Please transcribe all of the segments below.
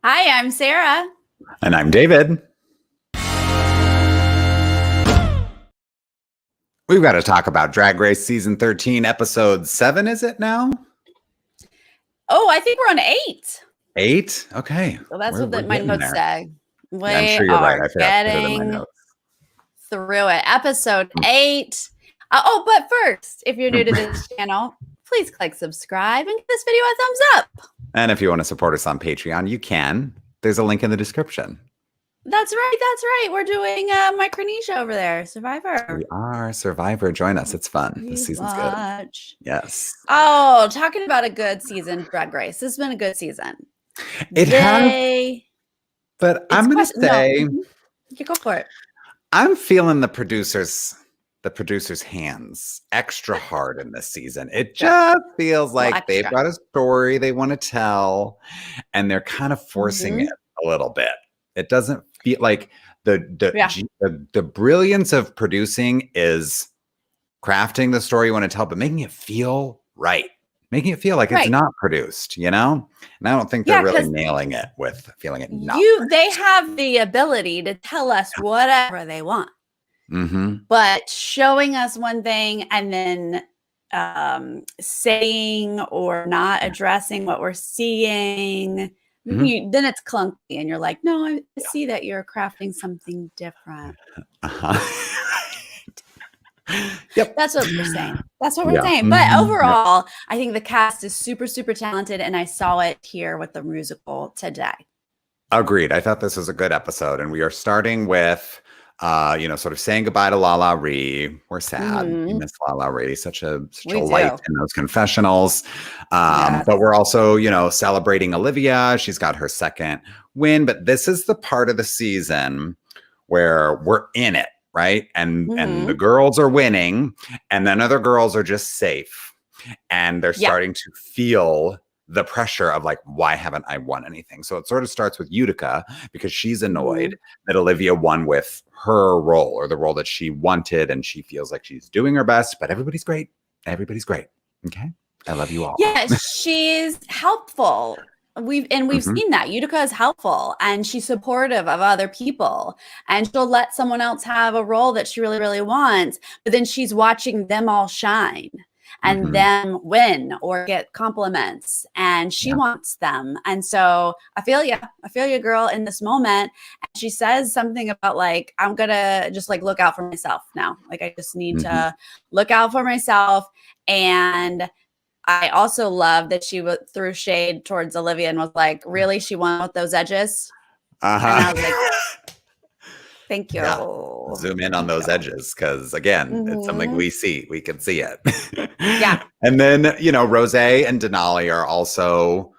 Hi, I'm Sarah. And I'm David. We've got to talk about Drag Race Season 13, Episode 7, is it now? Oh, I think we're on 8. 8? Okay. So that's We're, what we're my getting notes there. say. Yeah, I'm We sure you're right. are I forgot to put it in my getting notes. through it. Episode 8. But first, if you're new to this channel, please click subscribe and give this video a thumbs up. And if you want to support us on Patreon, you can. There's a link in the description. That's right. We're doing my Cornisha over there, Survivor. We are Survivor. Join us. It's fun. This season's good. Yes. Oh, talking about a good season, Drag Race. This has been a good season. It has. But I'm going to say, you go for it. I'm feeling the producers' hands extra hard in this season. It just feels like they've got a story they want to tell, and they're kind of forcing it a little bit. It doesn't feel like the brilliance of producing is crafting the story you want to tell, but making it feel right. Making it feel like it's not produced, you know? And I don't think they're really nailing it with feeling it not produced. They have the ability to tell us whatever they want. But showing us one thing and then saying or not addressing what we're seeing, then it's clunky and you're like, no, I see that you're crafting something different. Yep. That's what we're saying. That's what we're saying. But overall, I think the cast is super, super talented. And I saw it here with the musical today. Agreed. I thought this was a good episode. And we are starting with, sort of saying goodbye to Lala Ree. We're sad. We miss Lala Ree. Such a light in those confessionals. But we're also, celebrating Olivia. She's got her second win. But this is the part of the season where we're in it. Right. And the girls are winning and then other girls are just safe and they're starting to feel the pressure of like, why haven't I won anything? So it sort of starts with Utica because she's annoyed that Olivia won with her role or the role that she wanted. And she feels like she's doing her best, but everybody's great. Everybody's great. Okay. I love you all. Yeah. She's helpful. We've seen that Utica is helpful and she's supportive of other people and she'll let someone else have a role that she really, really wants. But then she's watching them all shine and them win or get compliments and she wants them. And so I feel you, girl, in this moment. And she says something about like, I'm going to just like look out for myself now. Like I just need to look out for myself. And I also love that she threw shade towards Olivia and was like, really? She won with those edges? And I was like, thank you. Yeah. Zoom in on those edges because, again, it's something we see. We can see it. And then, Rose and Denali are also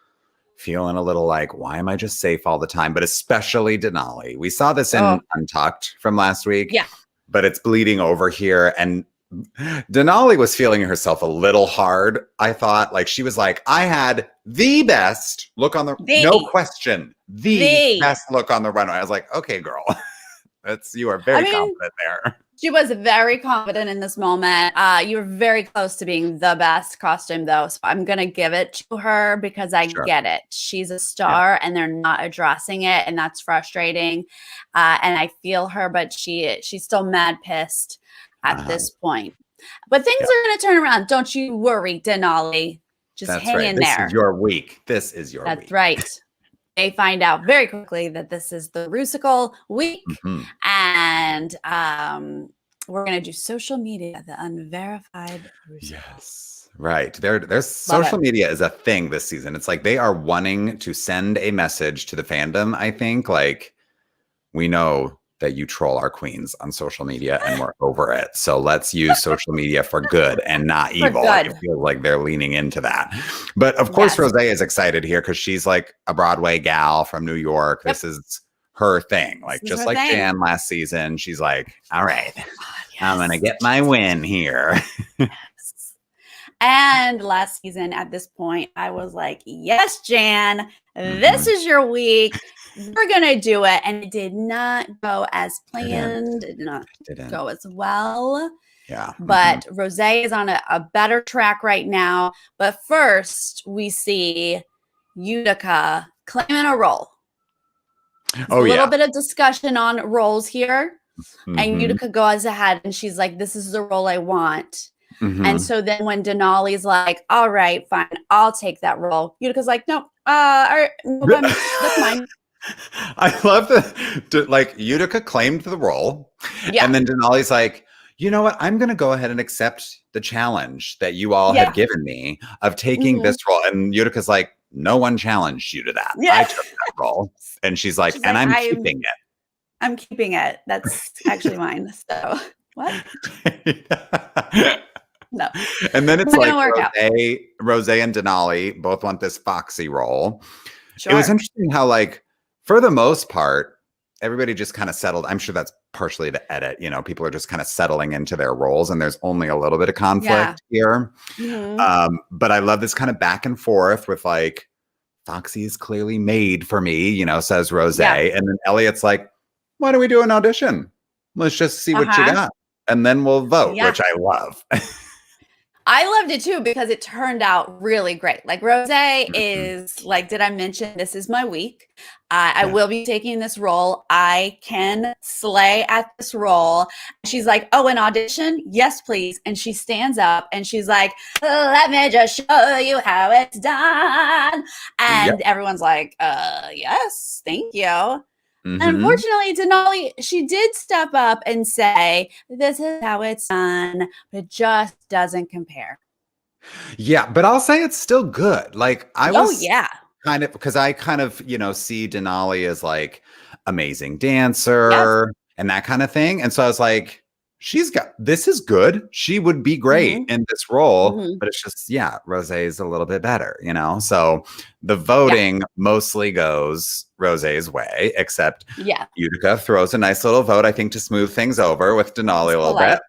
feeling a little like, why am I just safe all the time? But especially Denali. We saw this in Untucked from last week. Yeah. But it's bleeding over here. And Denali was feeling herself a little hard. I thought like she was like, I had the best look on no question, the best look on the runway. I was like, okay, girl, you are very confident there. She was very confident in this moment. You were very close to being the best costume though. So I'm going to give it to her because I get it. She's a star and they're not addressing it. And that's frustrating. And I feel her, but she's still mad pissed at this point. But things are going to turn around. Don't you worry, Denali. Just hang in there. This is your week. This is your week. That's right. They find out very quickly that this is the Rusical week. And we're going to do social media, the Unverified Rusical. Yes. Right. There's social media is a thing this season. It's like they are wanting to send a message to the fandom, I think. Like, we know that you troll our queens on social media and we're over it. So let's use social media for good and not evil. I feel like they're leaning into that. But of course, Rose is excited here because she's like a Broadway gal from New York. This is her thing. Like just like Jan last season, she's like, all right, I'm going to get my win here. And last season at this point, I was like, yes, Jan, this is your week. We're going to do it. And it did not go as planned. It did not go as well. Yeah. But Rose is on a better track right now. But first, we see Utica claiming a role. There's a Oh little yeah. bit of discussion on roles here. And Mm-hmm. Utica goes ahead and she's like, this is the role I want. And Mm-hmm. so then when Denali's like, all right, fine, I'll take that role. Utica's like, nope, all right, nope, that's mine. I love that. Like Utica claimed the role, Yeah. and then Denali's like, you know what? I'm going to go ahead and accept the challenge that you all have given me of taking this role. And Utica's like, no one challenged you to that. Yeah. I took that role, and she's like, and I'm keeping it. I'm keeping it. That's actually mine. So what? No. And then it's Not like gonna work out. Rose and Denali both want this Foxy role. Sure. It was interesting how, like, for the most part, everybody just kind of settled. I'm sure that's partially the edit. You know, people are just kind of settling into their roles, and there's only a little bit of conflict here. But I love this kind of back and forth with like, Foxy is clearly made for me, you know, says Rose. And then Elliot's like, why don't we do an audition? Let's just see what you got. And then we'll vote, which I love. I loved it too because it turned out really great. Like Rose is like, did I mention this is my week? I will be taking this role. I can slay at this role. She's like, oh, an audition? Yes, please. And she stands up and she's like, let me just show you how it's done. And everyone's like, yes, thank you. Unfortunately, Denali, she did step up and say, this is how it's done, but it just doesn't compare. Yeah, but I'll say it's still good. Like I was kind of, because I kind of, you know, see Denali as like amazing dancer and that kind of thing. And so I was like, this is good. She would be great in this role, but it's just, Rose is a little bit better, you know? So the voting mostly goes Rose's way, except Utica throws a nice little vote, I think, to smooth things over with Denali a little bit.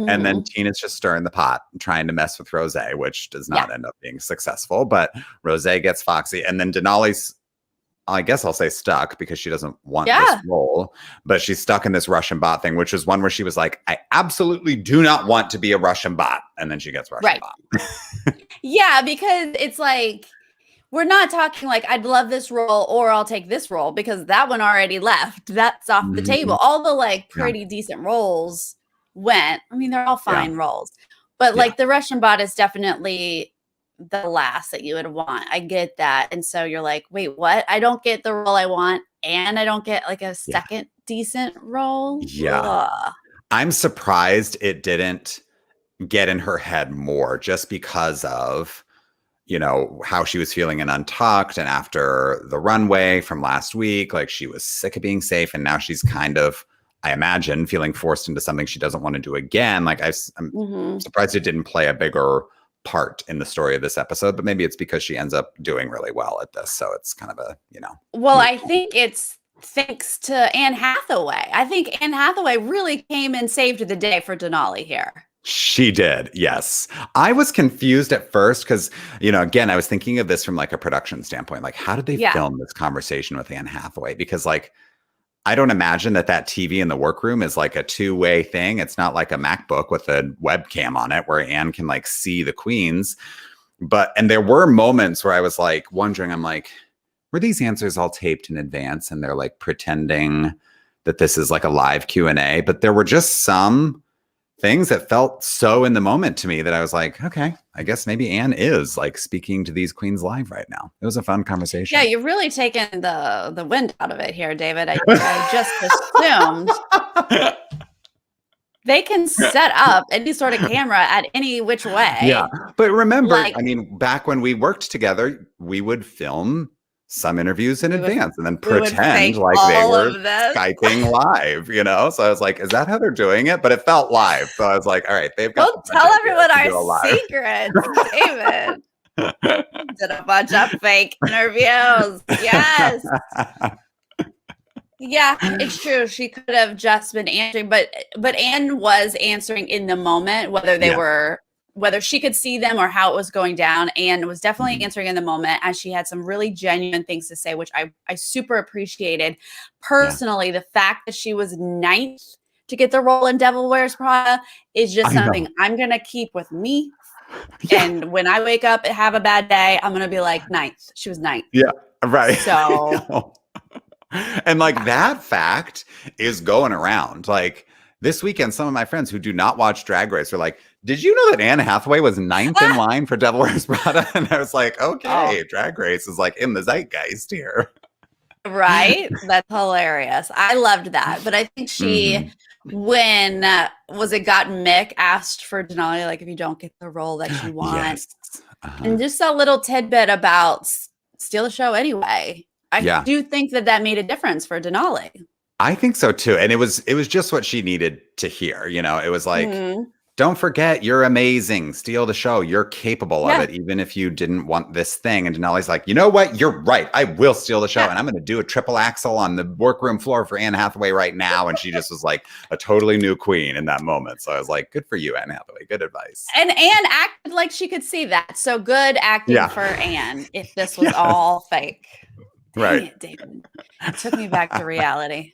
And then Tina's just stirring the pot, trying to mess with Rose, which does not end up being successful. But Rose gets Foxy, and then Denali's, I guess I'll say stuck because she doesn't want this role, but she's stuck in this Russian bot thing, which is one where she was like, I absolutely do not want to be a Russian bot. And then she gets Russian bot. Because it's like, we're not talking like, I'd love this role or I'll take this role because that one already left. That's off the table. All the like pretty decent roles went. I mean, they're all fine roles, but like the Russian bot is definitely the last that you would want. I get that. And so you're like, wait, what? I don't get the role I want and I don't get like a second decent role. I'm surprised it didn't get in her head more just because of, you know, how she was feeling in Untucked and after the runway from last week. Like she was sick of being safe and now she's kind of, I imagine, feeling forced into something she doesn't want to do again. Like I'm surprised it didn't play a bigger part in the story of this episode, but maybe it's because she ends up doing really well at this. So it's kind of a, you know. Well, I think it's thanks to Anne Hathaway. I think Anne Hathaway really came and saved the day for Denali here. She did. Yes. I was confused at first because, you know, again, I was thinking of this from like a production standpoint. Like, how did they film this conversation with Anne Hathaway? Because like, I don't imagine that TV in the workroom is like a two-way thing. It's not like a MacBook with a webcam on it where Anne can like see the queens. And there were moments where I was like wondering, I'm like, were these answers all taped in advance and they're like pretending that this is like a live Q&A? But there were just some things that felt so in the moment to me that I was like, okay, I guess maybe Anne is like speaking to these queens live right now. It was a fun conversation. Yeah, you've really taken the wind out of it here, David. I just assumed they can set up any sort of camera at any which way. Yeah, but remember, I mean, back when we worked together, we would film some interviews in advance and then pretend like they were Skyping live, you know? So I was like, is that how they're doing it? But it felt live. So I was like, all right, they've got Don't tell everyone our secrets, David. Did a bunch of fake interviews. Yes. Yeah, it's true. She could have just been answering, but Anne was answering in the moment, whether they were whether she could see them or how it was going down, and was definitely answering in the moment as she had some really genuine things to say, which I super appreciated. Personally, the fact that she was ninth to get the role in Devil Wears Prada is just something I'm going to keep with me. And when I wake up and have a bad day, I'm going to be like, ninth. She was ninth. Yeah, right. So And like that fact is going around. Like this weekend, some of my friends who do not watch Drag Race are like, did you know that Anne Hathaway was 9th in line for Devil Wears Prada? And I was like, okay, Drag Race is like in the zeitgeist here. Right? That's hilarious. I loved that. But I think Mhm. when was it got Mick asked for Denali, like if you don't get the role that you want. Yes. And just a little tidbit about Steal the Show anyway. I do think that made a difference for Denali. I think so too. And it was just what she needed to hear. You know, it was like, don't forget, you're amazing. Steal the show. You're capable of it, even if you didn't want this thing. And Denali's like, you know what? You're right. I will steal the show. And I'm going to do a triple axel on the workroom floor for Anne Hathaway right now. And she just was like a totally new queen in that moment. So I was like, good for you, Anne Hathaway. Good advice. And Anne acted like she could see that. So good acting for Anne if this was all fake. Right. Dang it, David. It took me back to reality.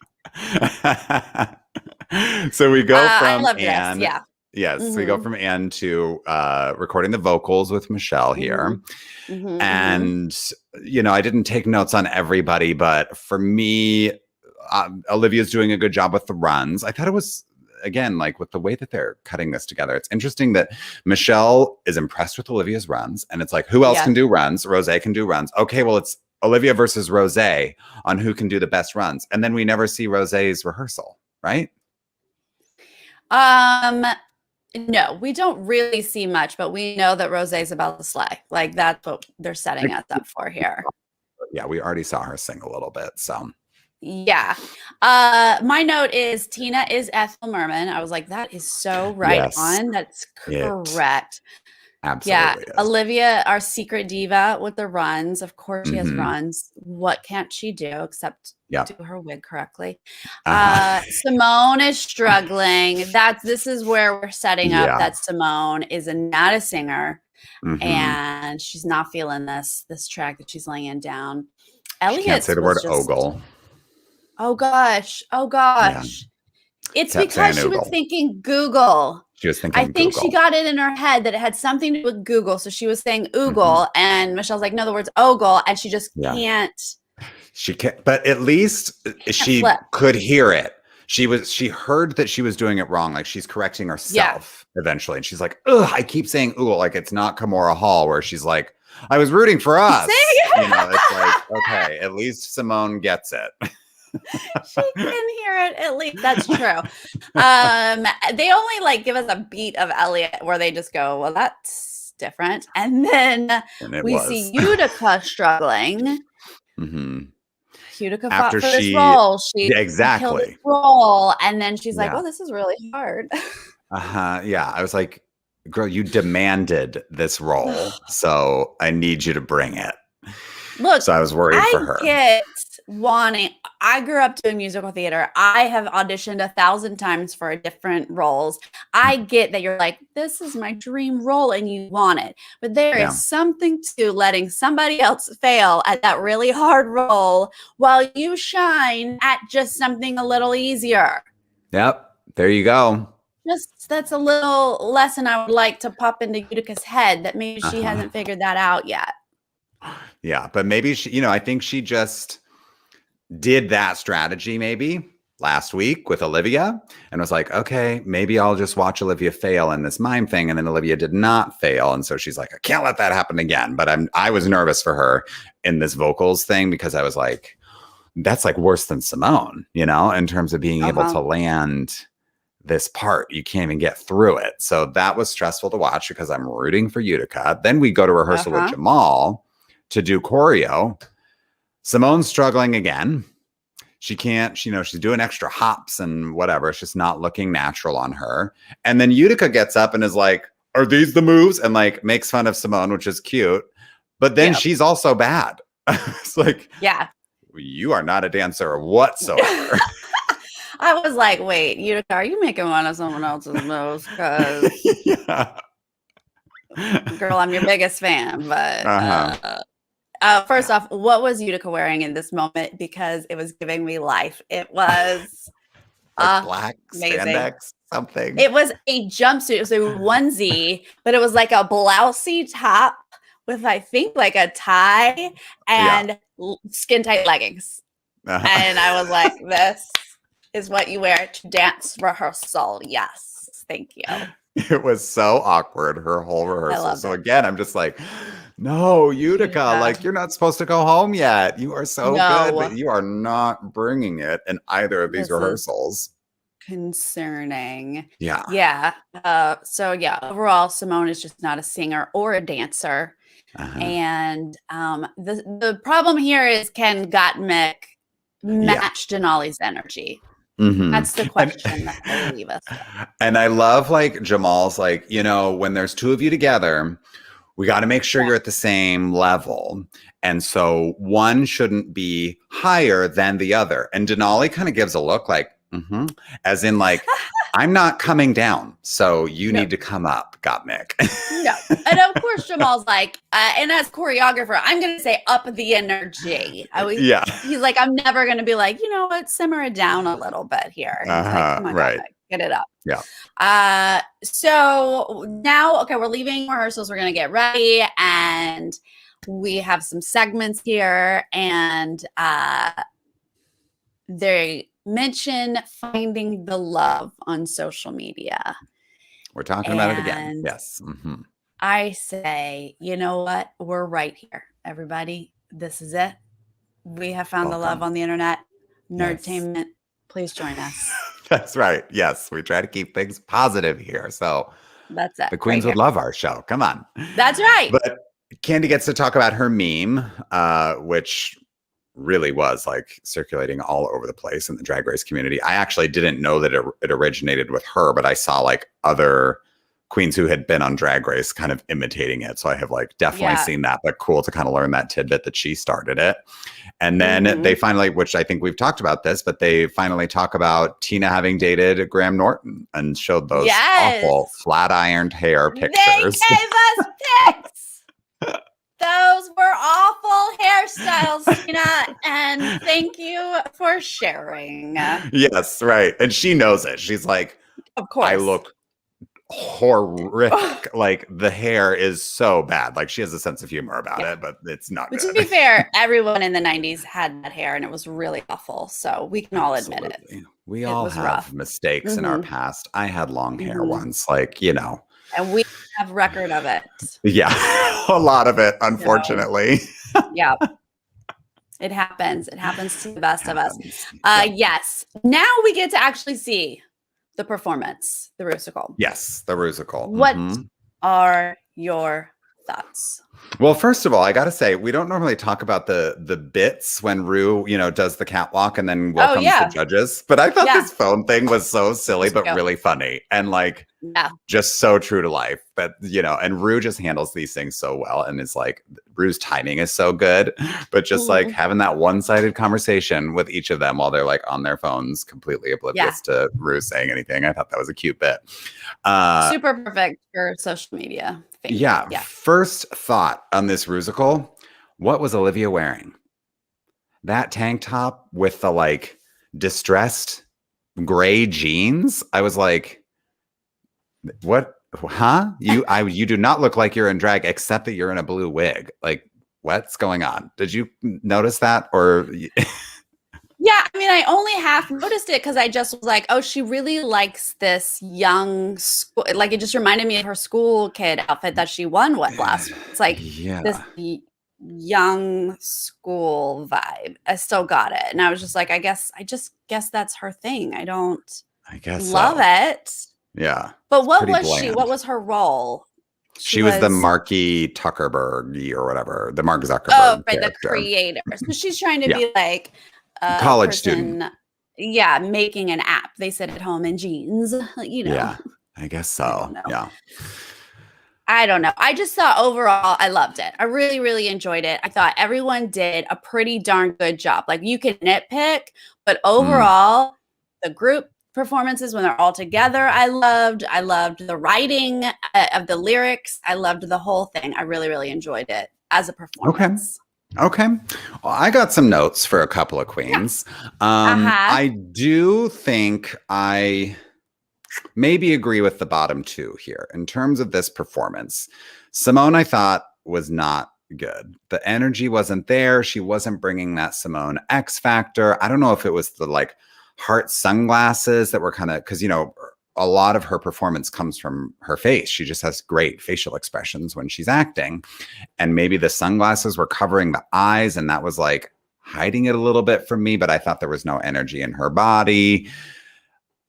So we go from Anne. Yeah. Yes, we go from Anne to recording the vocals with Michelle here. And, you know, I didn't take notes on everybody, but for me, Olivia's doing a good job with the runs. I thought it was, again, like with the way that they're cutting this together, it's interesting that Michelle is impressed with Olivia's runs. And it's like, who else can do runs? Rosé can do runs. Okay, well, it's Olivia versus Rosé on who can do the best runs. And then we never see Rosé's rehearsal, right? No, we don't really see much, but we know that Rosé's about to slay. Like that's what they're setting us up for here. Yeah, we already saw her sing a little bit, so. Yeah. My note is Tina is Ethel Merman. I was like, that is so right on. That's correct. Absolutely. Yeah. Olivia, our secret diva with the runs. Of course she has runs. What can't she do except do her wig correctly? Simone is struggling. This is where we're setting up that Simone is not a singer and she's not feeling this track that she's laying down. Elliot can't say the word ogle. Oh gosh. Yeah. It's because she was thinking Google. She was thinking I think Google. she got it in her head that it had something to do with Google. So she was saying oogle and Michelle's like, no, the word's ogle. And she just can't. She can't, but at least she could hear it. She heard that she was doing it wrong. Like she's correcting herself eventually. And she's like, ugh, I keep saying oogle. Like it's not Kimora Hall where she's like, I was rooting for us. You know, it's like, okay, at least Simone gets it. She can hear it at least. That's true. They only like give us a beat of Elliot where they just go, well, that's different. And then we see Utica struggling. Utica fought for this role. She killed this role. And then she's like, oh, this is really hard. Yeah. I was like, girl, you demanded this role. So I need you to bring it. Look, so I was worried for her. I grew up doing musical theater. I have auditioned 1,000 times for different roles. I get that you're like, this is my dream role and you want it. But there is something to letting somebody else fail at that really hard role while you shine at just something a little easier. Yep. There you go. That's a little lesson I would like to pop into Utica's head that maybe she hasn't figured that out yet. Yeah, but maybe she, you know, I think she just did that strategy maybe last week with Olivia and was like, okay, maybe I'll just watch Olivia fail in this mime thing. And then Olivia did not fail. And so she's like, I can't let that happen again. But I was nervous for her in this vocals thing because I was like, that's like worse than Simone, you know, in terms of being able to land this part. You can't even get through it. So that was stressful to watch because I'm rooting for Utica. Then we go to rehearsal with Jamal to do choreo. Simone's struggling again. She can't, you know, she's doing extra hops and whatever. It's just not looking natural on her. And then Utica gets up and is like, are these the moves? And like makes fun of Simone, which is cute. But then she's also bad. It's like, you are not a dancer whatsoever. I was like, wait, Utica, are you making fun of someone else's moves? Because girl, I'm your biggest fan. But first off, what was Utica wearing in this moment? Because it was giving me life. It was like black spandex, something. It was a jumpsuit. It was a onesie, but it was like a blousey top with, I think, like a tie and skin tight leggings. And I was like, this is what you wear to dance rehearsal. Yes. Thank you. It was so awkward, her whole rehearsal. So again, I'm just like, no, Utica, like you're not supposed to go home yet. You are so good, but you are not bringing it in either of these rehearsals. Concerning. Yeah. Yeah. So yeah, overall, Simone is just not a singer or a dancer. And the problem here is, can Gottmik match Denali's energy? That's the question that they leave us with. And I love like Jamal's like, you know, when there's two of you together, we got to make sure you're at the same level. And so one shouldn't be higher than the other. And Denali kind of gives a look like, as in like, I'm not coming down, so you need to come up, Gottmik. No. And of course, Jamal's like, and as choreographer, I'm going to say up the energy. He's like, I'm never going to be like, you know what, simmer it down a little bit here. Like, come on, Gottmik, get it up. Yeah. So now, okay, we're leaving rehearsals. We're going to get ready, and we have some segments here, and they mention finding the love on social media. We're talking about it again. Yes. I say, you know what? We're right here, everybody. This is it. We have found the love on the internet. Nerdtainment, please join us. That's right. Yes, we try to keep things positive here. So that's it. The queens would love our show. Come on. That's right. But Candy gets to talk about her meme, which really was like circulating all over the place in the Drag Race community. I actually didn't know that it originated with her, but I saw like other queens who had been on Drag Race kind of imitating it. So I have like definitely seen that, but cool to kind of learn that tidbit that she started it. And then they finally, which I think we've talked about this, but they finally talk about Tina having dated Graham Norton and showed those awful flat ironed hair pictures. They gave us pics. Those were awful hairstyles, Tina, and thank you for sharing. Yes, right. And she knows it. She's like, of course. I look horrific. Like the hair is so bad. Like she has a sense of humor about it, but it's not good. To be fair, everyone in the 90s had that hair and it was really awful. So we can all admit it. We all have mistakes in our past. I had long hair once, like, you know. And we have record of it. Yeah, a lot of it, unfortunately. Yeah. It happens. It happens to the best of us. Yes. Now we get to actually see the performance, the Rusical. Yes, the Rusical. What are your thoughts? Well, first of all, I got to say, we don't normally talk about the bits when Ru, you know, does the catwalk and then welcomes the judges. But I thought this phone thing was so silly, but really funny and like just so true to life. But, you know, and Ru just handles these things so well. And it's like Ru's timing is so good, but just like having that one-sided conversation with each of them while they're like on their phones, completely oblivious to Ru saying anything. I thought that was a cute bit. Super perfect for social media. Yeah. First thought on this Rusical, what was Olivia wearing? That tank top with the like distressed gray jeans. I was like, what? Huh? You do not look like you're in drag, except that you're in a blue wig. Like, what's going on? Did you notice that? Or yeah, I mean, I only half noticed it because I just was like, oh, she really likes this young school. Like, it just reminded me of her school kid outfit that she won with last. It's like this young school vibe. I still got it. And I was just like, I just guess that's her thing. I guess love it. Yeah. But what was she? What was her role? She was the Marky Tuckerberg or whatever, the Mark Zuckerberg. Oh, right, the creator. So she's trying to be like college student. Yeah, making an app. They sit at home in jeans, you know. Yeah, I guess so. I don't know. I just thought overall, I loved it. I really, really enjoyed it. I thought everyone did a pretty darn good job. Like you can nitpick, but overall, the group performances when they're all together, I loved the writing of the lyrics. I loved the whole thing. I really, really enjoyed it as a performance. Okay. Well, I got some notes for a couple of queens. I do think I maybe agree with the bottom two here in terms of this performance. Simone, I thought was not good. The energy wasn't there. She wasn't bringing that Simone X factor. I don't know if it was the like heart sunglasses that were kind of, because, you know, a lot of her performance comes from her face. She just has great facial expressions when she's acting. And maybe the sunglasses were covering the eyes, and that was like hiding it a little bit from me, but I thought there was no energy in her body.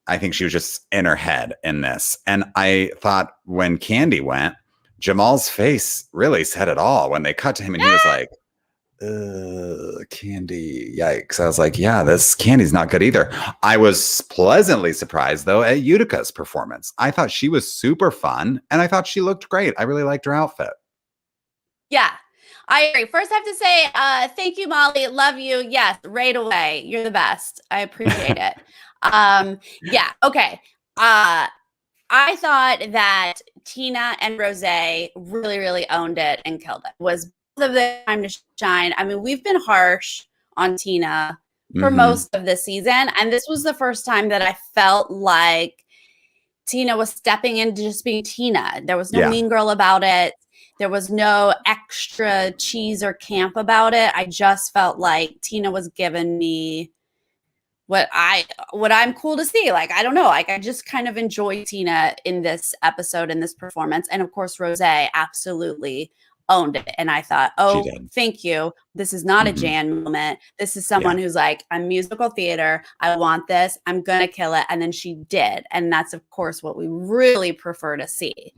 I think she was just in her head in this. And I thought when Candy went, Jamal's face really said it all when they cut to him and he was like, Candy, yikes. I was like, yeah, this Candy's not good either. I was pleasantly surprised, though, at Utica's performance. I thought she was super fun, and I thought she looked great. I really liked her outfit. Yeah, I agree. First, I have to say thank you, Molly. Love you. Yes, right away. You're the best. I appreciate it. Yeah, okay. I thought that Tina and Rosé really, really owned it and killed it. Was both of the time to shine. I mean, we've been harsh on Tina for most of the season, and this was the first time that I felt like Tina was stepping into just being Tina. There was no mean girl about it. There was no extra cheese or camp about it. I just felt like Tina was giving me what I'm cool to see. Like, I don't know. Like, I just kind of enjoyed Tina in this episode, in this performance. And of course, Rosé absolutely owned it. And I thought, oh, thank you. This is not a Jan moment. This is someone who's like, I'm musical theater. I want this. I'm going to kill it. And then she did. And that's, of course, what we really prefer to see.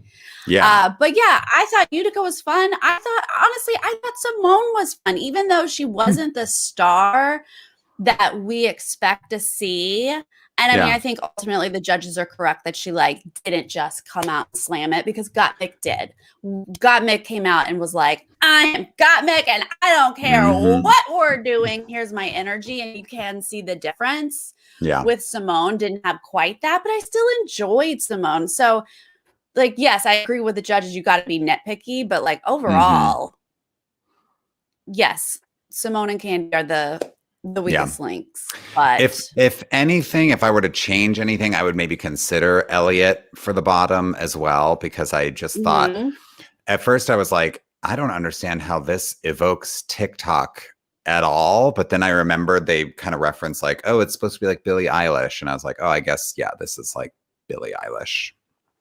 Yeah. But yeah, I thought Utica was fun. Honestly, I thought Simone was fun, even though she wasn't the star that we expect to see. And I mean, I think ultimately the judges are correct that she like didn't just come out and slam it, because Gottmik did. Gottmik came out and was like, I am Gottmik and I don't care what we're doing. Here's my energy. And you can see the difference with Simone. Didn't have quite that, but I still enjoyed Simone. So like, yes, I agree with the judges. You got to be nitpicky, but like overall, yes, Simone and Candy are the weakest links. But if anything, if I were to change anything, I would maybe consider Elliot for the bottom as well, because I just thought at first I was like, I don't understand how this evokes TikTok at all. But then I remembered they kind of referenced like, oh, it's supposed to be like Billie Eilish. And I was like, oh, I guess, yeah, this is like Billie Eilish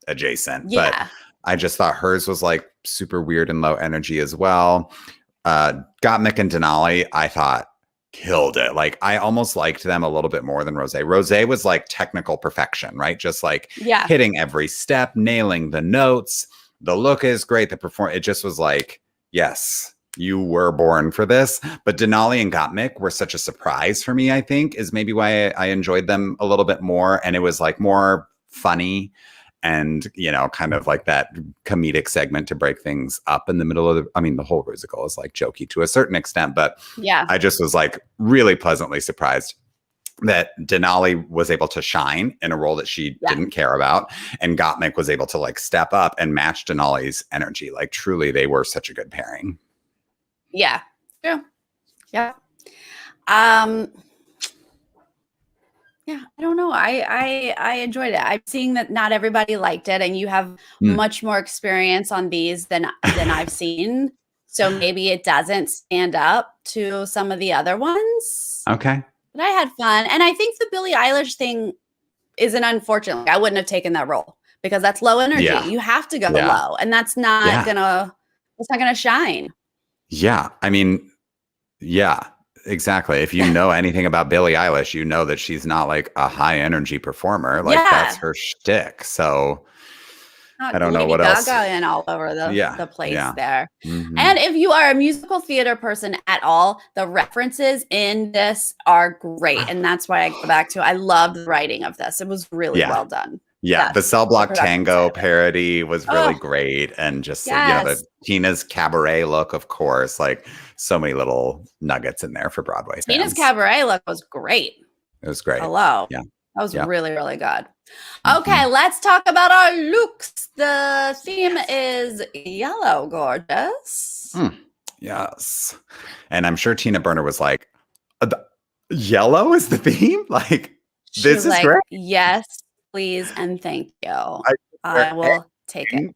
adjacent. But I just thought hers was like super weird and low energy as well. Gottmik and Denali, I thought killed it. Like, I almost liked them a little bit more than Rosé. Rosé was like technical perfection, right? Just like hitting every step, nailing the notes. The look is great. The performance, it just was like, yes, you were born for this. But Denali and Gottmik were such a surprise for me, I think, is maybe why I enjoyed them a little bit more. And it was like more funny and, you know, kind of like that comedic segment to break things up in the middle of the whole Rusical is like jokey to a certain extent, but I just was like really pleasantly surprised that Denali was able to shine in a role that she didn't care about, and Gottmik was able to like step up and match Denali's energy. Like, truly, they were such a good pairing. Yeah. True. Yeah. Yeah, I don't know. I enjoyed it. I'm seeing that not everybody liked it, and you have much more experience on these than I've seen. So maybe it doesn't stand up to some of the other ones. Okay. But I had fun. And I think the Billie Eilish thing is an unfortunate. I wouldn't have taken that role because that's low energy. You have to go low, and that's not gonna shine. Yeah. I mean, exactly. If you know anything about Billie Eilish, you know that she's not like a high energy performer. Like, that's her shtick. So I don't know what else. Gaga in all over the place there. And if you are a musical theater person at all, the references in this are great. And that's why I go back to, I loved the writing of this. It was really well done. Yeah, the Cell Block Tango parody was really great. And just, you know, the Tina's cabaret look, of course, like so many little nuggets in there for Broadway fans. Tina's cabaret look was great. It was great. Hello. Yeah. That was really, really good. Okay, let's talk about our looks. The theme is yellow, gorgeous. Yes. And I'm sure Tina Burner was like, yellow is the theme? Like, this is great. Yes, please, and thank you. I will take it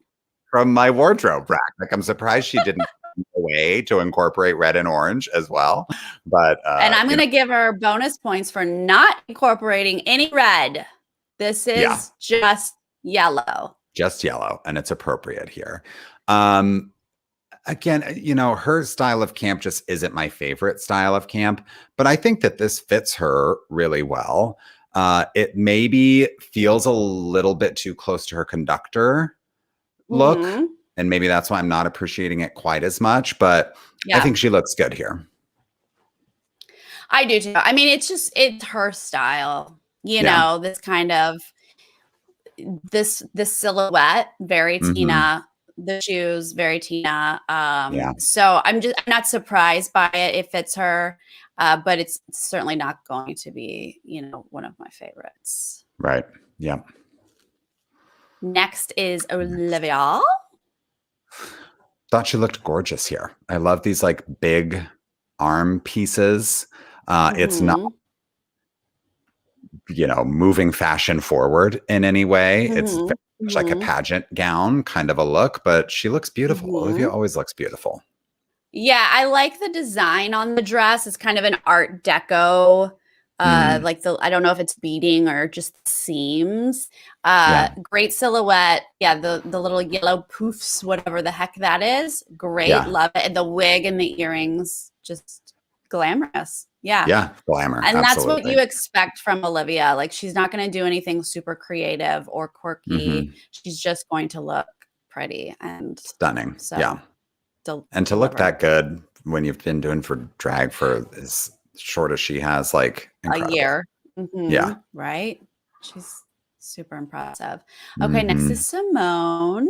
from my wardrobe rack. Like, I'm surprised she didn't know way to incorporate red and orange as well. But and I'm going to give her bonus points for not incorporating any red. This is just yellow. Just yellow, and it's appropriate here. Again, her style of camp just isn't my favorite style of camp, but I think that this fits her really well. It maybe feels a little bit too close to her conductor look, and maybe that's why I'm not appreciating it quite as much, but I think she looks good here. I do too. I mean, it's her style, this kind of this silhouette, very Tina. The shoes, very Tina. So I'm not surprised by it. It fits her, but it's certainly not going to be, one of my favorites. Right. Yeah. Next is Olivia. Thought she looked gorgeous here. I love these like big arm pieces. It's not, moving fashion forward in any way. It's very much like a pageant gown kind of a look, but she looks beautiful. Olivia always looks beautiful. Yeah, I like the design on the dress. It's kind of an Art Deco, like I don't know if it's beading or just seams. Great silhouette. Yeah, the little yellow poofs, whatever the heck that is. Great, love it. And the wig and the earrings, just glamorous. Yeah, glamour. And that's what you expect from Olivia. Like, she's not going to do anything super creative or quirky. She's just going to look pretty and stunning. So, and to look that good when you've been doing for drag for as short as she has, like incredible. A year. Yeah. Right? She's super impressive. Okay, next is Simone.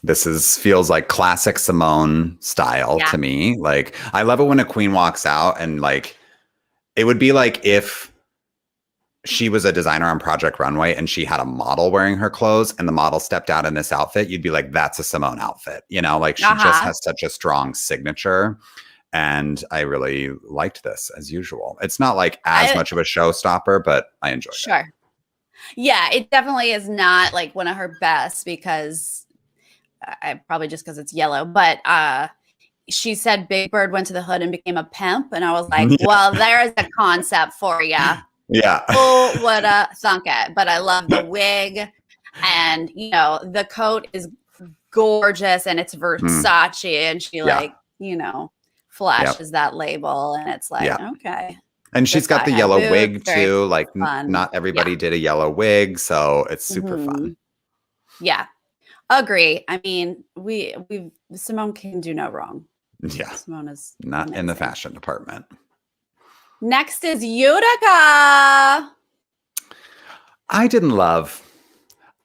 This feels like classic Simone style to me. Like, I love it when a queen walks out and like, it would be like if she was a designer on Project Runway and she had a model wearing her clothes and the model stepped out in this outfit, you'd be like, that's a Simone outfit. Like she just has such a strong signature. And I really liked this as usual. It's not like as much of a showstopper, but I enjoyed it. Sure. Yeah, it definitely is not like one of her best because probably just because it's yellow, but she said Big Bird went to the hood and became a pimp. And I was like, well, there's a concept for you. Yeah. Who would have thunk it? But I love the wig and, the coat is gorgeous and it's Versace and she flashes that label and it's like, okay. And she's got the yellow wig too. Like not everybody did a yellow wig. So it's super fun. Yeah. Agree. I mean, Simone can do no wrong. Yeah. Simone is not amazing. In the fashion department. Next is Utica. I didn't love.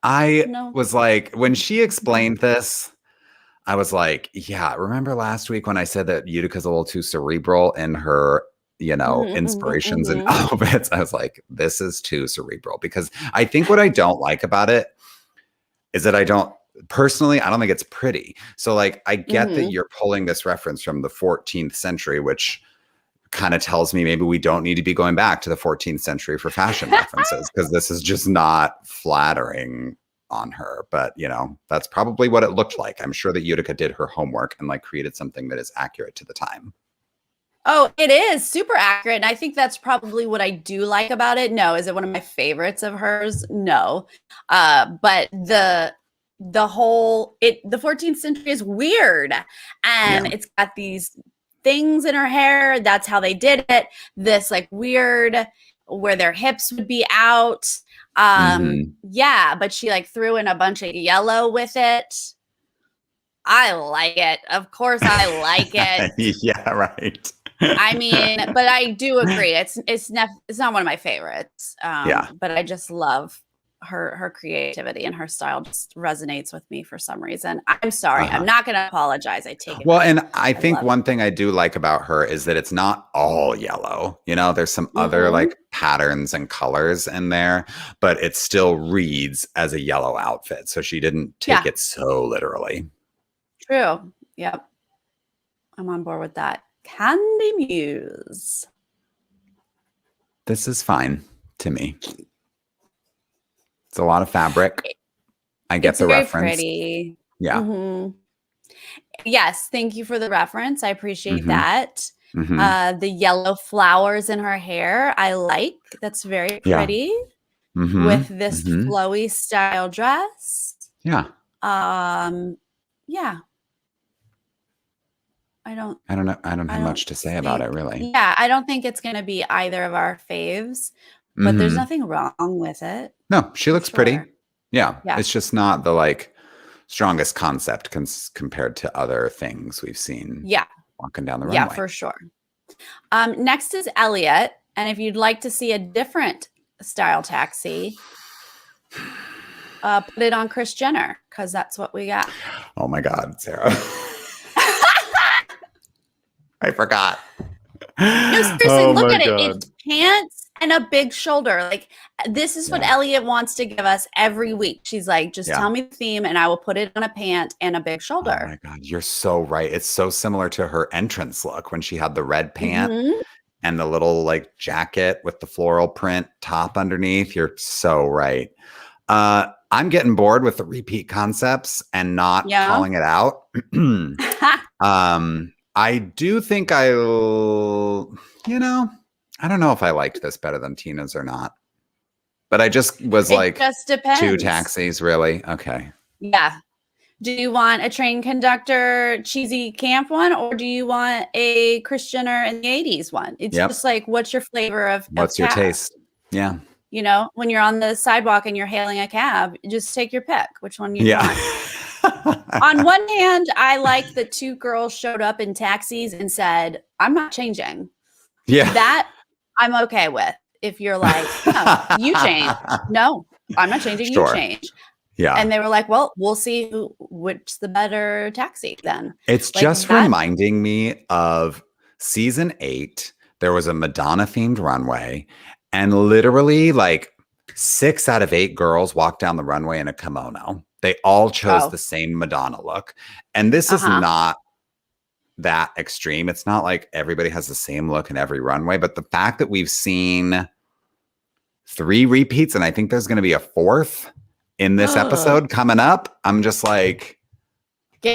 Was like, when she explained this, I was like, yeah, remember last week when I said that Utica's a little too cerebral in her, inspirations and outfits? I was like, this is too cerebral, because I think what I don't like about it is that I don't think it's pretty. So like, I get that you're pulling this reference from the 14th century, which kind of tells me maybe we don't need to be going back to the 14th century for fashion references, because this is just not flattering on her. But that's probably what it looked like. I'm sure that Utica did her homework and like created something that is accurate to the time. Oh, it is super accurate. And I think that's probably what I do like about it. No, is it one of my favorites of hers? No. But the 14th century is weird. And it's got these things in her hair. That's how they did it. This like weird where their hips would be out. Yeah, but she like threw in a bunch of yellow with it. I like it. Of course I like it. Yeah, right. I mean, but I do agree. It's not one of my favorites. But I just love her creativity and her style just resonates with me for some reason. I'm sorry. I'm not going to apologize. I take it. Well, and I think one thing I do like about her is that it's not all yellow. There's some other like patterns and colors in there, but it still reads as a yellow outfit. So she didn't take it so literally. True. Yep. I'm on board with that. Candy Muse. This is fine to me. It's a lot of fabric. I get the reference. Pretty. Yeah. Yes, thank you for the reference. I appreciate Mhm. that. Mhm. The yellow flowers in her hair, I like. That's very Yeah. pretty with Mhm. this Mhm. flowy style dress. Yeah. Yeah. I don't I don't know. I don't I have don't much to say about think it, really. yeah, I don't think it's gonna be either of our faves, but there's Mhm. nothing wrong with it No, she for looks pretty. sure. Yeah. Yeah. It's just not the like strongest concept compared to other things we've seen Yeah. walking down the Yeah, runway. for sure. Next is Elliot, and if you'd like to see a different style taxi, put it on Kris Jenner because that's what we got. Oh my God, Sarah. I forgot. No, seriously, Oh look my at it. God. It's pants and a big shoulder. Like this is what Yeah. Elliot wants to give us every week. She's like, just Yeah. tell me the theme and I will put it on a pant and a big Oh shoulder. my God. You're so right. It's so similar to her entrance look when she had the red pant Mhm. and the little like jacket with the floral print top underneath. You're so right. I'm getting bored with the repeat concepts and not Yeah. calling it out. I do think I'll, I don't know if I liked this better than Tina's or not, but I just was It like just two depends. taxis, really. Okay. Yeah. Do you want a train conductor cheesy camp one or do you want a Kris Jenner in the 80s one? It's Yep. just like, what's your flavor of What's your cab? taste? Yeah. You know, when you're on the sidewalk and you're hailing a cab, just take your pick. Which one you want? On one hand, I like that two girls showed up in taxis and said, I'm not changing. Yeah. That I'm okay with. If you're like, no, you change. No, I'm not changing. Sure. You change. Yeah. And they were like, well, we'll see which the better taxi then. It's like just that. reminding me of season 8. There was a Madonna themed runway, and literally like 6 out of 8 girls walked down the runway in a kimono. They all chose the same Madonna look. And this is not that extreme. It's not like everybody has the same look in every runway, but the fact that we've seen 3 repeats, and I think there's going to be a 4th in this episode coming up, I'm just like,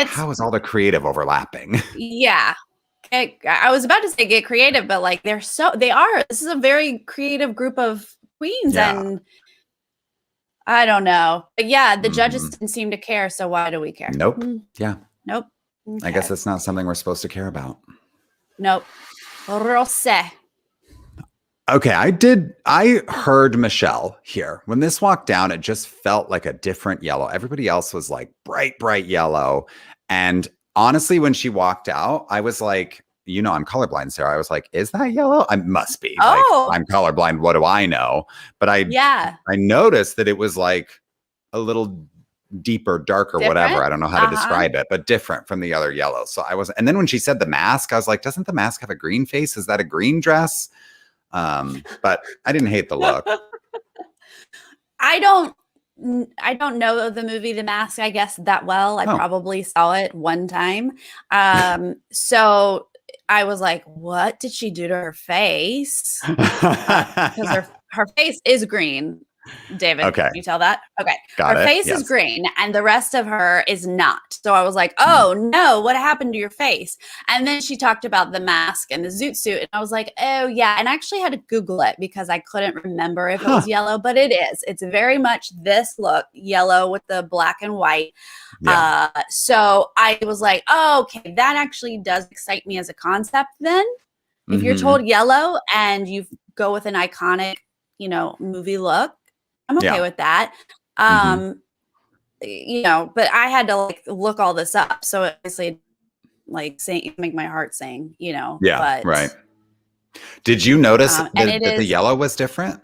how is all the creative overlapping? Yeah. I was about to say get creative, but like they are. This is a very creative group of queens, and I don't know. But yeah, the judges didn't seem to care, so why do we care? Nope. Yeah. Nope. Okay. I guess it's not something we're supposed to care about. Nope. Rose. Okay, I heard Michelle here. When this walked down, it just felt like a different yellow. Everybody else was like bright yellow. And honestly, when she walked out, I was like, I'm colorblind, Sarah. I was like, is that yellow? I must be. Oh. Like, I'm colorblind. What do I know? But I noticed that it was like a little deeper, darker, whatever. I don't know how to describe it, but different from the other yellow. So and then when she said the mask, I was like, doesn't the mask have a green face? Is that a green dress? But I didn't hate the look. I don't know the movie The Mask, I guess, that well. I probably saw it one time. So I was like, what did she do to her face? Because her face is green. David, can you tell that? Okay. Her face is green and the rest of her is not. So I was like, oh no, what happened to your face? And then she talked about the mask and the zoot suit. And I was like, oh yeah. And I actually had to Google it because I couldn't remember if it was yellow, but it is. It's very much this look, yellow with the black and white. Yeah. So I was like, oh, okay, that actually does excite me as a concept then. If you're told yellow and you go with an iconic, movie look, I'm okay with that. But I had to like look all this up. So obviously like make my heart sing, Yeah, but right. Did you notice that the yellow was different?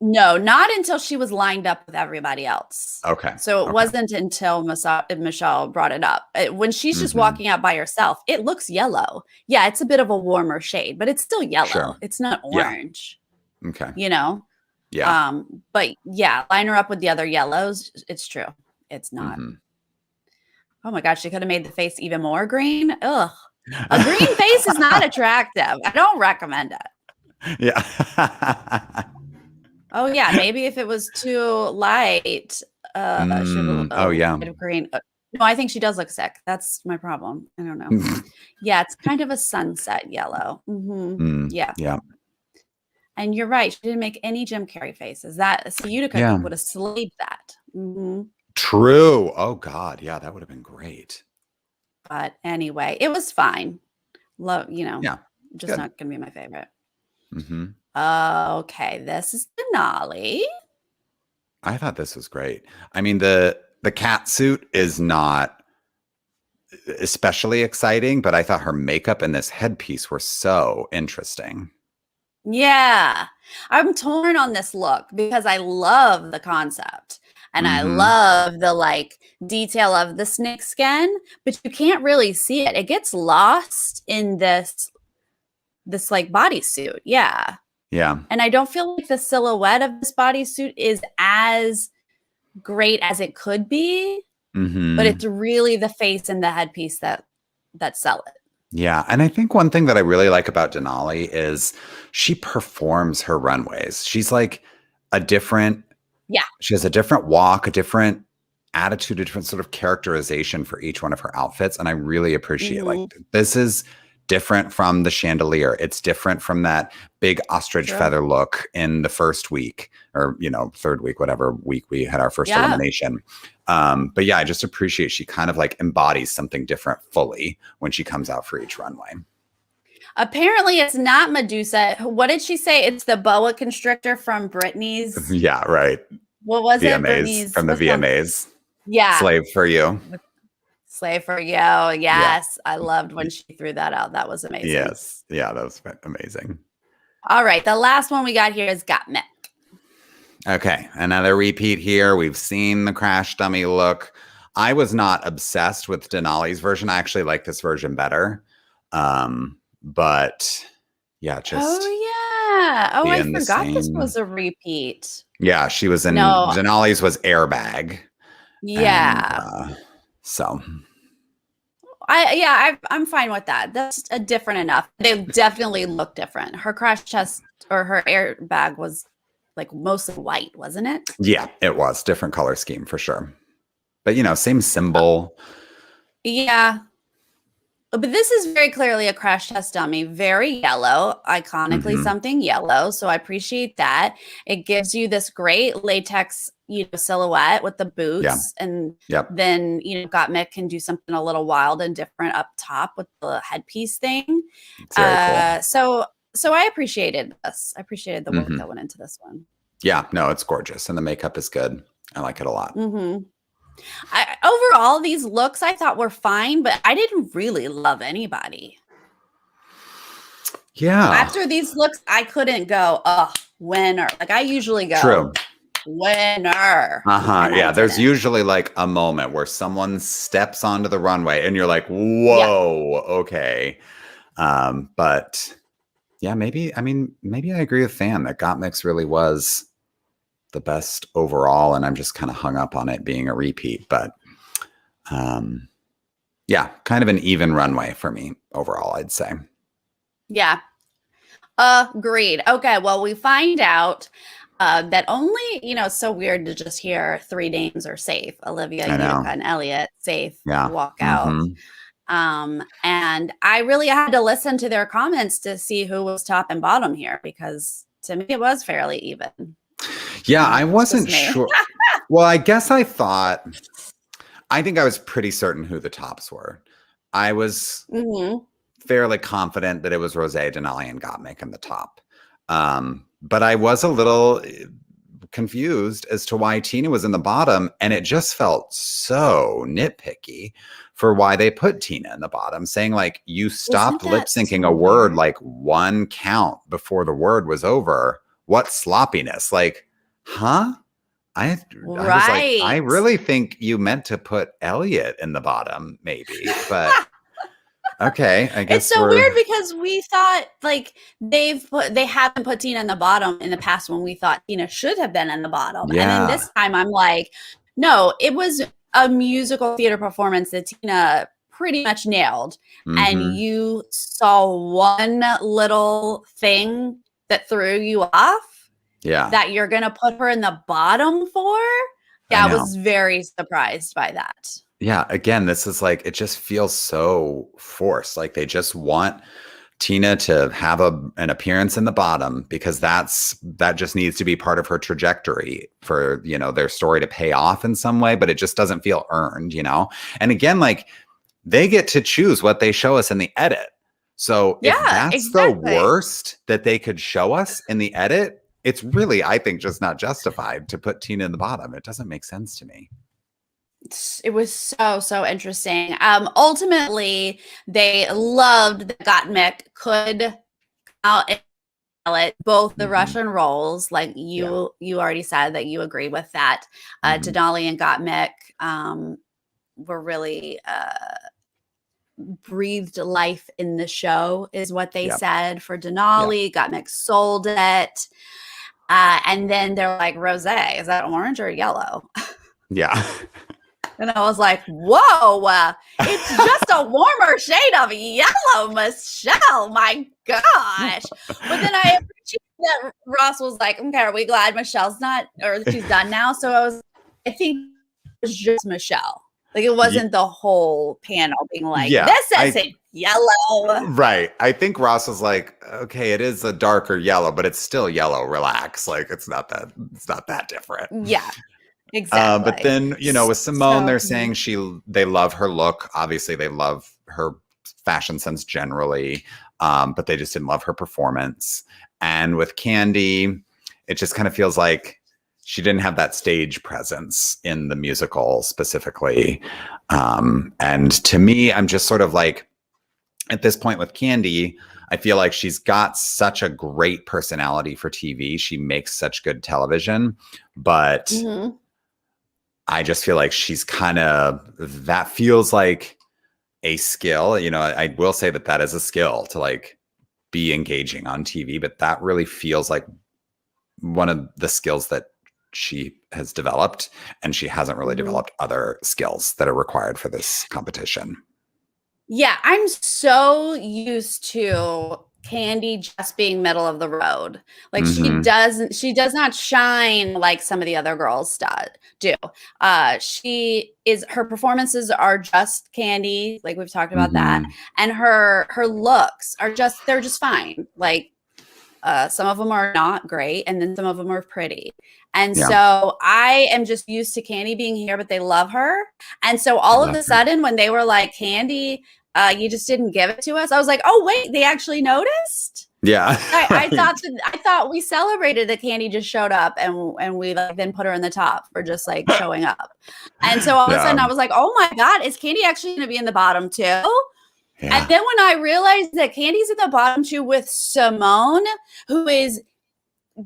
No, not until she was lined up with everybody else. Okay. So it wasn't until Michelle brought it up. When she's just walking out by herself, it looks yellow. Yeah, it's a bit of a warmer shade, but it's still yellow. Sure. It's not orange. Yeah. Okay. Yeah. But yeah, line her up with the other yellows. It's true. It's not. Oh my gosh, she could have made the face even more green. Ugh. A green face is not attractive. I don't recommend it. Yeah. Oh yeah, maybe if it was too light. Oh yeah. Bit of green. No, I think she does look sick. That's my problem. I don't know. Yeah, it's kind of a sunset yellow. Yeah. Yeah. And you're right. She didn't make any Jim Carrey faces. So Utica would have slayed that. True. Oh God. Yeah, that would have been great. But anyway, it was fine. Love, Yeah. just Good. not going to be my favorite. Okay, this is Denali. I thought this was great. I mean, the cat suit is not especially exciting, but I thought her makeup and this headpiece were so interesting. Yeah, I'm torn on this look because I love the concept and I love the like detail of the snake skin, but you can't really see it. It gets lost in this like bodysuit. Yeah. Yeah. And I don't feel like the silhouette of this bodysuit is as great as it could be, but it's really the face and the headpiece that sell it. Yeah. And I think one thing that I really like about Denali is she performs her runways. She's like she has a different walk, a different attitude, a different sort of characterization for each one of her outfits. And I really appreciate like this is different from the chandelier. It's different from that big ostrich feather look in the first week or, third week, whatever week we had our first elimination. But yeah, I just appreciate she kind of like embodies something different fully when she comes out for each runway. Apparently it's not Medusa. What did she say? It's the boa constrictor from Britney's. Yeah, right. What was VMAs, it? Britney's from the VMAs. Yeah. Slave for You. Slave for You. Yes. Yeah. I loved when she threw that out. That was amazing. Yes. Yeah, that was amazing. All right. The last one we got here is Gottmik. Okay. Another repeat here. We've seen the crash dummy look. I was not obsessed with Denali's version. I actually like this version better. But yeah, just. Oh, yeah. Oh, I forgot this was a repeat. Yeah. She was in Denali's was Airbag. Yeah. And, so. I'm fine with that. That's a different enough. They definitely look different. Her crash chest or her airbag was like mostly white, wasn't it? Yeah, it was. Different color scheme for sure. But, same symbol. Yeah. But this is very clearly a crash test dummy. Very yellow, iconically something yellow. So I appreciate that. It gives you this great latex, silhouette with the boots. And then, Gottmik can do something a little wild and different up top with the headpiece thing. Very cool. So I appreciated this. I appreciated the work that went into this one. Yeah, no, it's gorgeous. And the makeup is good. I like it a lot. Overall, these looks I thought were fine, but I didn't really love anybody. Yeah. After these looks, I couldn't go, winner. Like I usually go, winner. Yeah, there's usually like a moment where someone steps onto the runway and you're like, whoa, okay. But yeah, maybe I agree with Fan that Gottmik's really was the best overall, and I'm just kind of hung up on it being a repeat. But yeah, kind of an even runway for me overall, I'd say. Yeah. Agreed. Okay, well, we find out that only, it's so weird to just hear three names are safe. Olivia, Utica, and Elliot safe walk out. And I really had to listen to their comments to see who was top and bottom here, because to me it was fairly even. Yeah, I wasn't sure. Well, I guess I think I was pretty certain who the tops were. I was fairly confident that it was Rosé, Denali, and Gottmik in the top. But I was a little confused as to why Tina was in the bottom, and it just felt so nitpicky for why they put Tina in the bottom, saying like you stopped lip syncing a word like one count before the word was over. What sloppiness? Like, huh? I was like, I really think you meant to put Elliot in the bottom, maybe, but okay, I guess it's so weird because we thought like they haven't put Tina in the bottom in the past when we thought Tina should have been in the bottom. And then this time I'm like, no, it was a musical theater performance that Tina pretty much nailed. And you saw one little thing that threw you off. Yeah. That you're going to put her in the bottom for. Yeah, I was very surprised by that. Yeah, again, this is like, it just feels so forced. Like they just want Tina to have an appearance in the bottom because that just needs to be part of her trajectory for, their story to pay off in some way, but it just doesn't feel earned, And again, like they get to choose what they show us in the edit. So if Yeah, that's the exactly. worst that they could show us in the edit, it's really, I think, just not justified to put Tina in the bottom. It doesn't make sense to me. It was so interesting. Ultimately, they loved that Gottmik could out and nail it, both the Russian roles, like you already said that you agree with that. Denali and Gottmik were really breathed life in the show, is what they said for Denali. Gottmik sold it. And then they're like, Rosé, is that orange or yellow? Yeah. And I was like, whoa, it's just a warmer shade of yellow, Michelle. My gosh. But then I appreciate that Ross was like, okay, are we glad Michelle's not, or she's done now? So I think it was just Michelle. Like it wasn't the whole panel being like, this isn't yellow. Right. I think Ross was like, okay, it is a darker yellow, but it's still yellow. Relax. Like it's not that different. Yeah. Exactly. But then, with Simone, they're saying they love her look. Obviously, they love her fashion sense generally, but they just didn't love her performance. And with Candy, it just kind of feels like she didn't have that stage presence in the musical specifically. And to me, I'm just sort of like, at this point with Candy, I feel like she's got such a great personality for TV. She makes such good television, but I just feel like she's that feels like a skill. I will say that is a skill to like be engaging on TV, but that really feels like one of the skills that she has developed, and she hasn't really developed other skills that are required for this competition. Yeah, I'm so used to Candy just being middle of the road. Like she does not shine like some of the other girls do. Her performances are just Candy, like we've talked about that. And her looks are they're just fine. Like some of them are not great, and then some of them are pretty. And so I am just used to Candy being here, but they love her. And so all of a sudden, when they were like, Candy, you just didn't give it to us, I was like, oh wait, they actually noticed. Yeah. I thought we celebrated that Candy just showed up, and we like then put her in the top for just like showing up. And so all of a sudden I was like, oh my God, is Candy actually going to be in the bottom too? Yeah. And then when I realized that Candy's in the bottom two with Simone, who is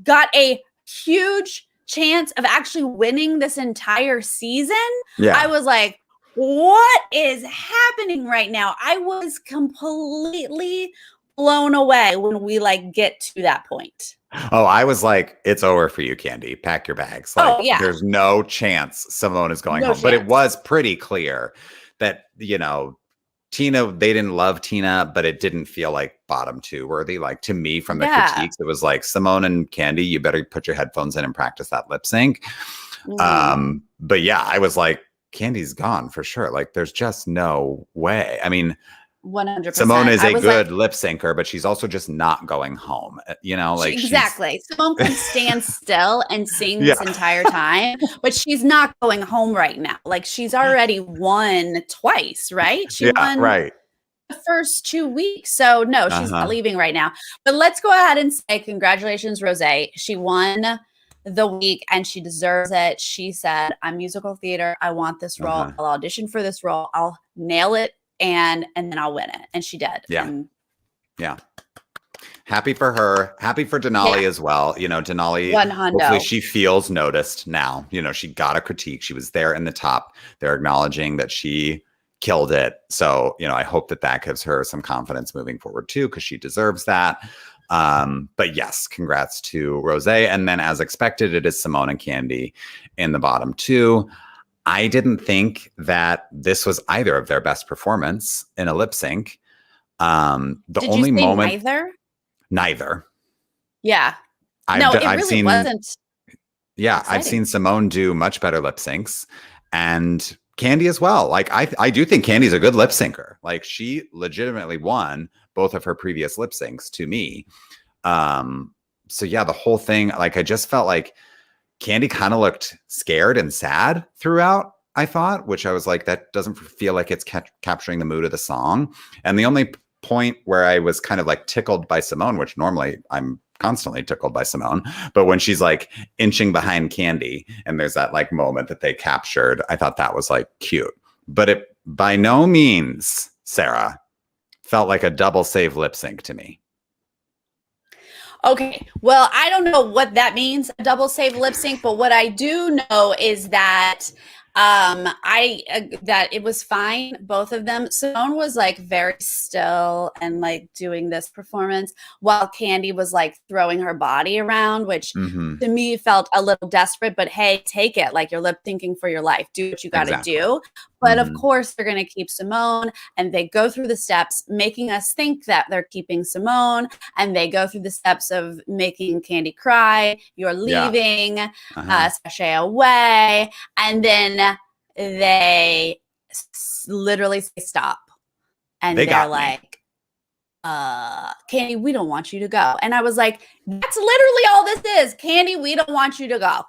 got a huge chance of actually winning this entire season, I was like, what is happening right now? I was completely blown away when we like get to that point. Oh, I was like, it's over for you, Candy. Pack your bags. Like, there's no chance Simone is going home. Chance. But it was pretty clear that, Tina, they didn't love Tina, but it didn't feel like bottom two worthy. Like to me, from the critiques, it was like, Simone and Candy, you better put your headphones in and practice that lip sync. But yeah, I was like, Candy's gone for sure. Like there's just no way. I mean, 100%. Simone is a good lip syncer, but she's also just not going home. Exactly. Simone can stand still and sing this entire time, but she's not going home right now. Like she's already won twice, right? She won the first 2 weeks. So no, she's not leaving right now. But let's go ahead and say congratulations, Rosé. She won the week and she deserves it. She said, I'm musical theater. I want this role. I'll audition for this role. I'll nail it. And then I'll win it. And she did. Yeah. Happy for her. Happy for Denali as well. Denali, hopefully she feels noticed now. She got a critique. She was there in the top. They're acknowledging that she killed it. So, I hope that gives her some confidence moving forward too, because she deserves that. But yes, congrats to Rosé. And then as expected, it is Simone and Candy in the bottom two. I didn't think that this was either of their best performance in a lip sync. Did only you say moment. Neither. Yeah. I've seen, wasn't. Yeah, exciting. I've seen Simone do much better lip syncs, and Candy as well. Like I do think Candy's a good lip syncer. Like she legitimately won both of her previous lip syncs to me. So yeah, the whole thing, like I just felt like Candy kind of looked scared and sad throughout, I thought, which I was like, that doesn't feel like it's capturing the mood of the song. And the only point where I was kind of like tickled by Simone, which normally I'm constantly tickled by Simone, but when she's like inching behind Candy and there's that like moment that they captured, I thought that was like cute. But it by no means, Sarah, felt like a double save lip sync to me. Okay, well, I don't know what that means, a double save lip sync, but what I do know is that that it was fine, both of them. Simone was like very still and like doing this performance while Candy was like throwing her body around, which to me felt a little desperate, but hey, take it. Like you're lip syncing for your life. Do what you got to do. But of course, they're going to keep Simone, and they go through the steps, making us think that they're keeping Simone, and they go through the steps of making Candy cry. You're leaving, sashay away, and then they literally say stop, and they're like, Candy, we don't want you to go. And I was like, that's literally all this is. Candy, we don't want you to go.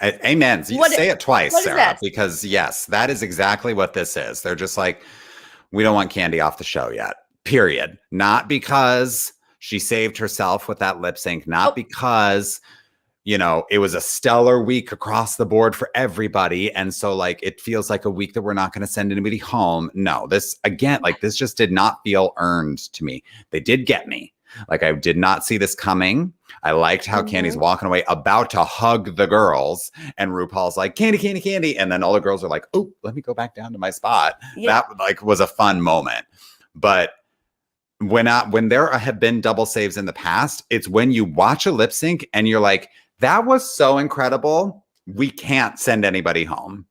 Amen. You say it twice, Sarah, because yes, that is exactly what this is. They're just like, we don't want Candy off the show yet, period. Not because she saved herself with that lip sync, not because, you know, it was a stellar week across the board for everybody. And so like, it feels like a week that we're not going to send anybody home. No, this again, like this just did not feel earned to me. They did get me. Like I did not see this coming. I liked how Candy's walking away about to hug the girls and RuPaul's like, Candy, Candy, Candy. And then all the girls are like, oh, let me go back down to my spot. That like was a fun moment. But when there have been double saves in the past, it's when you watch a lip sync and you're like, that was so incredible. We can't send anybody home.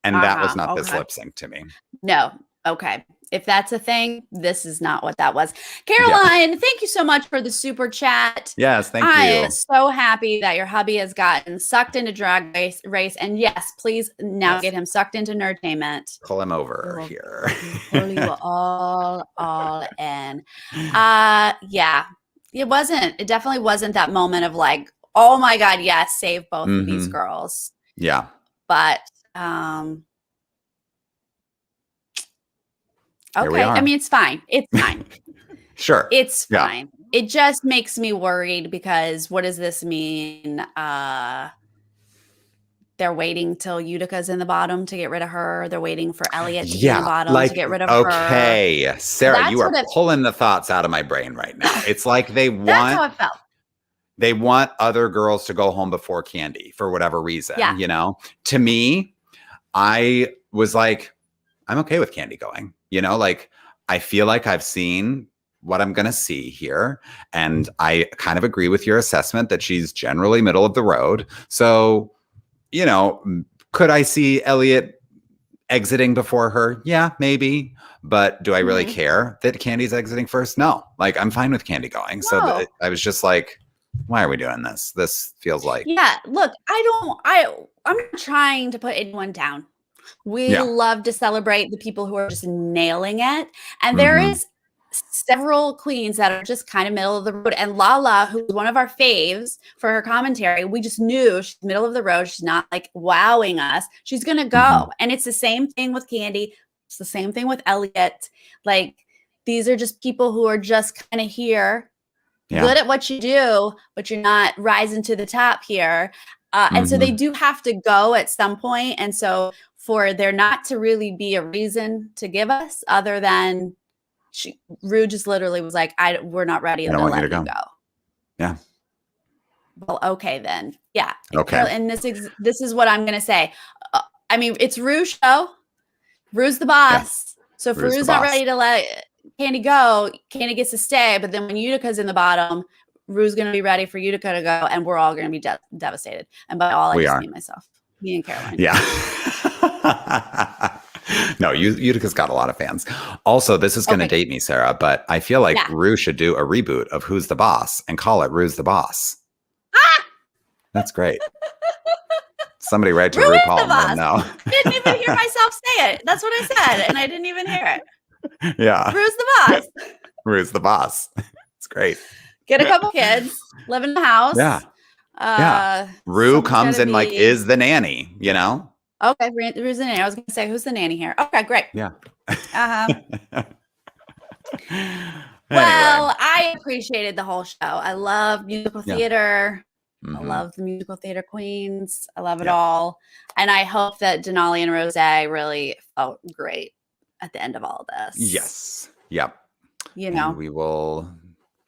And that was not this lip sync to me. No. Okay. If that's a thing, this is not what that was. Caroline, thank you so much for the super chat. Yes, thank you. I am so happy that your hubby has gotten sucked into drag race. And yes, please now get him sucked into Nerdtainment. Pull him over here. Pull you all in. Yeah, it definitely wasn't that moment of like, oh my God, yes, save both of these girls. Yeah. But okay. I mean, it's fine. It's fine. Sure. It's fine. It just makes me worried because what does this mean? They're waiting till Utica's in the bottom to get rid of her. They're waiting for Elliott to be in the bottom to get rid of her. Okay. Sarah, you are pulling the thoughts out of my brain right now. It's like they want That's how it felt. They want other girls to go home before Candy for whatever reason, you know? To me, I was like, I'm okay with Candy going. You know, like I feel like I've seen what I'm going to see here. And I kind of agree with your assessment that she's generally middle of the road. So, you know, could I see Elliott exiting before her? Yeah, maybe. But do I really care that Candy's exiting first? No, like I'm fine with Candy going. So I was just like, why are we doing this? This feels like. Yeah, look, I'm not trying to put anyone down. We love to celebrate the people who are just nailing it. And there is several queens that are just kind of middle of the road. And Lala, who's one of our faves for her commentary, we just knew she's middle of the road. She's not like wowing us. She's going to go. And it's the same thing with Candy. It's the same thing with Elliott. Like these are just people who are just kind of here, good at what you do, but you're not rising to the top here. And so they do have to go at some point. And so for there not to really be a reason to give us other than Rue just literally was like, we're not ready to let you go. Yeah. Well, okay, then. Yeah. Okay. And this is what I'm going to say. I mean, it's Rue's show. Rue's the boss. Yeah. So if Rue's not ready to let Candy go, Candy gets to stay. But then when Utica's in the bottom, Rue's going to be ready for Utica to go, and we're all going to be devastated. And by all, I just mean myself. Me and Caroline. Yeah. No, Utica's got a lot of fans. Also, this is going to date me, Sarah, but I feel like Rue should do a reboot of Who's the Boss and call it Rue's the Boss. That's great. Somebody write to Ru is RuPaul the and let boss. them know. I didn't even hear myself say it. That's what I said, and I didn't even hear it. Yeah. Ru's the boss. Ru's the boss. It's great. Get a couple kids, live in the house. Yeah. Yeah. Ru comes and like is the nanny, you know? Okay, Ru's the nanny. I was going to say, who's the nanny here? Okay, great. Yeah. Well, I appreciated the whole show. I love musical theater. Mm-hmm. I love the musical theater queens. I love it all. And I hope that Denali and Rose really felt great at the end of all of this. Yes. Yep. You know, and we will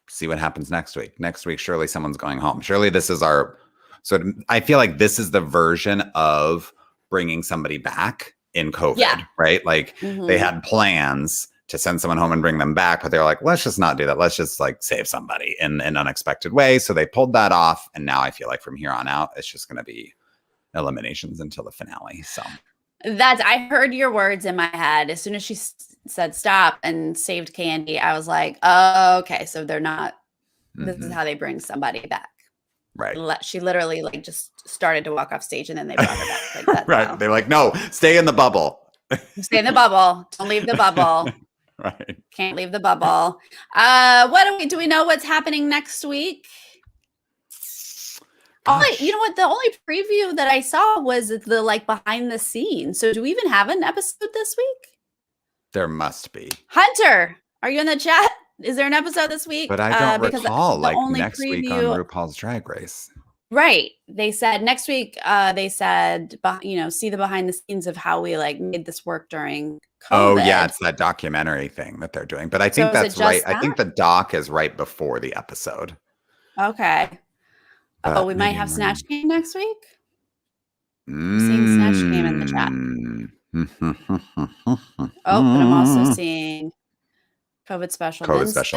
see what happens next week. Next week, surely someone's going home. Surely this is our, so I feel like this is the version of bringing somebody back in COVID, right? Like they had plans to send someone home and bring them back, but they're like, let's just not do that. Let's just like save somebody in an unexpected way. So they pulled that off. And now I feel like from here on out, it's just going to be eliminations until the finale. So I heard your words in my head. As soon as she said stop and saved Candy, I was like, oh, okay. So they're not, this is how they bring somebody back. Right. She literally like just started to walk off stage and then they brought her back. Like, right. They're like, no, stay in the bubble. Stay in the bubble. Don't leave the bubble. Right. Can't leave the bubble. Do we know what's happening next week? You know what? The only preview that I saw was the like behind the scenes. So do we even have an episode this week? There must be. Hunter, are you in the chat? Is there an episode this week? But I don't recall like next week on RuPaul's Drag Race. Right. They said next week, see the behind the scenes of how we like made this work during COVID. Oh yeah, it's that documentary thing that they're doing. But I think that's right. I think the doc is right before the episode. Okay. We might have Snatch Game next week. I'm seeing Snatch Game in the chat. But I'm also seeing COVID special,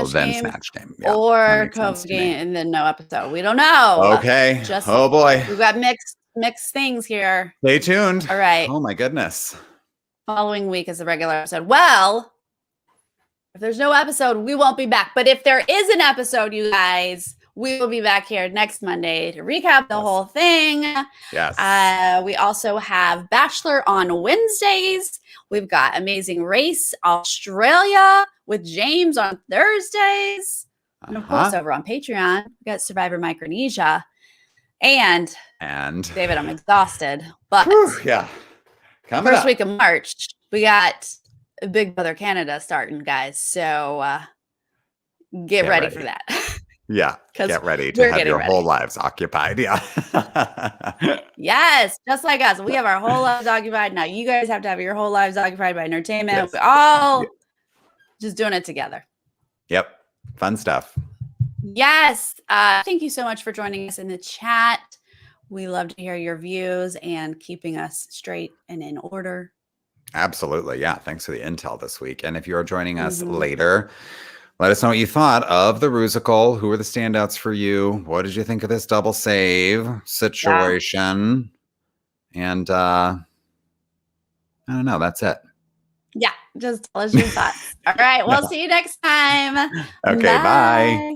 then Snatch Game. Yeah, or COVID game and then no episode. We don't know. Okay. Oh boy. We've got mixed things here. Stay tuned. All right. Oh my goodness. Following week is the regular episode. Well, if there's no episode, we won't be back. But if there is an episode, you guys, we will be back here next Monday to recap the whole thing. Yes. We also have Bachelor on Wednesdays. We've got Amazing Race Australia with James on Thursdays. And of course, over on Patreon, we got Survivor Micronesia. And David, I'm exhausted. But first week of March, we got Big Brother Canada starting, guys. So get ready for that. Yeah. Get ready to have your whole lives occupied. Yeah. Yes. Just like us. We have our whole lives occupied. Now you guys have to have your whole lives occupied by Nerdtainment. Yes. We're all just doing it together. Yep. Fun stuff. Yes. Thank you so much for joining us in the chat. We love to hear your views and keeping us straight and in order. Absolutely. Yeah. Thanks for the intel this week. And if you are joining us later, let us know what you thought of the Rusical. Who were the standouts for you? What did you think of this double save situation? Yeah. And I don't know. That's it. Yeah. Just tell us your thoughts. All right. We'll see you next time. Okay. Bye.